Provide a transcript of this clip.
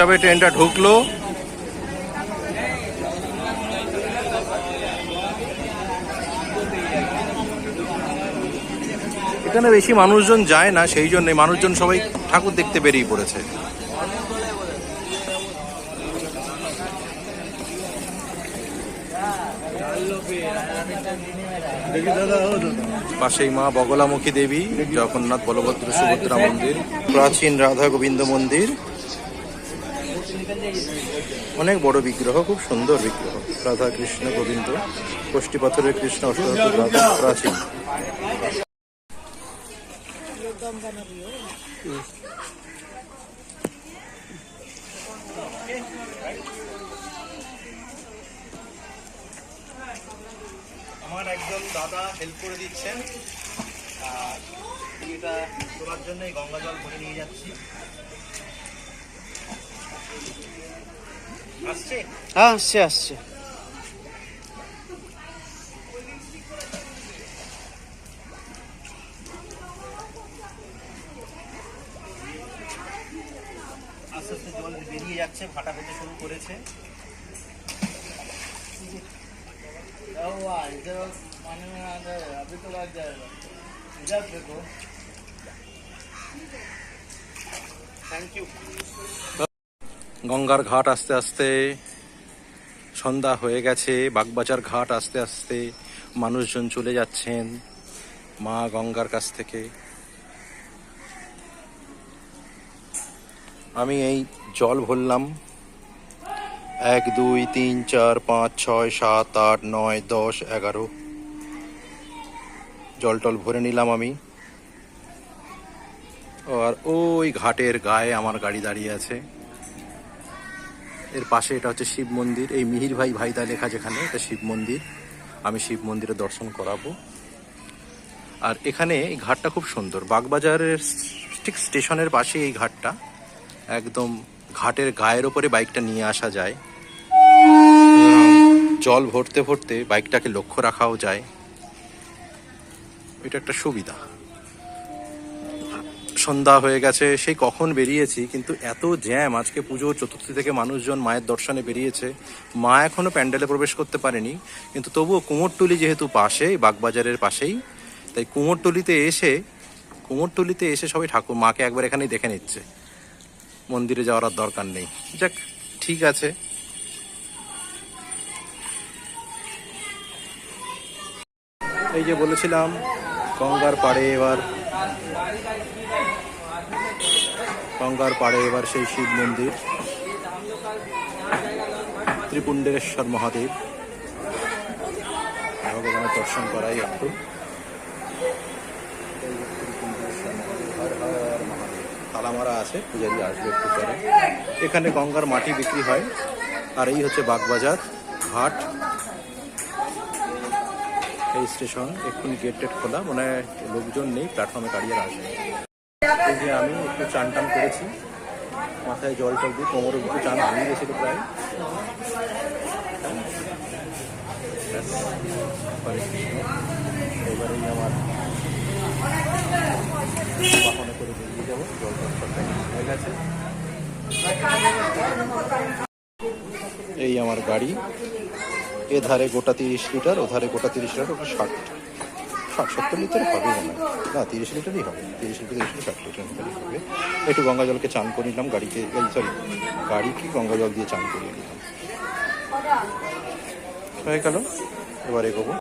তবে ট্রেনটা ঢুকলো। এখানে বেশি মানুষজন যায় না, সেই জন্য মানুষজন সবাই ঠাকুর দেখতে বেরিয়ে পড়েছে। পাশেই মা বগলামুখী দেবী, জগন্নাথ বলভদ্র সুভদ্রা মন্দির, প্রাচীন রাধা গোবিন্দ মন্দির, অনেক বড় বিগ্রহ, খুব সুন্দর বিগ্রহ, রাধা কৃষ্ণ গোবিন্দ, কোষ্ঠী পাথরের কৃষ্ণ, অষ্টধাতু রাধা, প্রাচীন। আমার একজন দাদা হেল্প করে দিচ্ছেন, আর এটা তোলার জন্য গঙ্গা জল ভরে নিয়ে যাচ্ছি। আসছে? হ্যাঁ, আসছে আসছে। আস্তে আস্তে জল বেরিয়ে যাচ্ছে, ভাটা পেতে শুরু করেছে। গঙ্গার ঘাট আস্তে আস্তে সন্ধ্যা হয়ে গেছে, বাগবাজার ঘাট আস্তে আস্তে মানুষজন চলে যাচ্ছেন মা গঙ্গার কাছ থেকে। আমি এই জল ভরলাম 1 2 3 4 5 6 7 8 9 10 11 জল টল ভরে নিলাম আমি। আর ওই ঘাটের গায়ে আমার গাড়ি দাঁড়িয়ে আছে। এর পাশে এটা হচ্ছে শিব মন্দির, এই মিহির ভাই ভাইদা লেখা যেখানে, এটা শিব মন্দির। আমি শিব মন্দিরে দর্শন করাবো। আর এখানে এই ঘাটটা খুব সুন্দর, বাগবাজারের ঠিক স্টেশনের পাশে এই ঘাটটা, একদম ঘাটের গায়ের ওপরে বাইকটা নিয়ে আসা যায়। জল ভরতে ভরতে বাইকটাকে লক্ষ্য রাখাও যায়, এটা একটা সুবিধা। সন্ধ্যা হয়ে গেছে, সেই কখন বেরিয়েছি, কিন্তু এত জ্যাম। আজকে পুজো চতুর্থী থেকে মানুষজন মায়ের দর্শনে বেরিয়েছে। মা এখনো প্যান্ডেলে প্রবেশ করতে পারেনি, কিন্তু তবুও কুমোরটুলি যেহেতু পাশে, বাগবাজারের পাশেই, তাই কুমোরটুলিতে এসে সবাই ঠাকুর মাকে একবার এখানেই দেখে নিচ্ছে। মন্দিরে যাওয়ার আর দরকার নেই। যাক, ঠিক আছে। এই যে বলেছিলাম, গঙ্গার পাড়ে এবার সেই শিব মন্দির, ত্রিপুণ্ডেশ্বর মহাদেব, ভগবানের দর্শন করাই একটু। তালামারা আছে, পূজারি আসবে একটু পরে। এখানে গঙ্গার মাটি বিক্রি হয়। আর এই হচ্ছে বাগবাজার ঘাট, এই স্টেশন। এক্ষুনি গেট খোলা, মনে হয় লোকজন নেই, প্ল্যাটফর্মে দাঁড়িয়ে আসবে। এই যে আমি একটু চান টান করেছি, মাথায় জল টল দিয়ে, কোমরের একটু চান ভেঙে গেছিল প্রায়। এবারেই আমার বাহনে করে বেরিয়ে যাবো, জল টল হয়ে গেছে। এই আমার গাড়ি, এধারে গোটা 30 লিটার, ওধারে গোটা 30 লিটার, ওটা 60-70 লিটার হবে মনে হয়, না 30 লিটারই হবে, 30 লিটার 60 লিটার হবে। একটু গঙ্গা জলকে চান করে নিলাম গাড়িকে গঙ্গা জল দিয়ে চান করিয়ে নিলাম, হয়ে গেল। এবার এগোবো।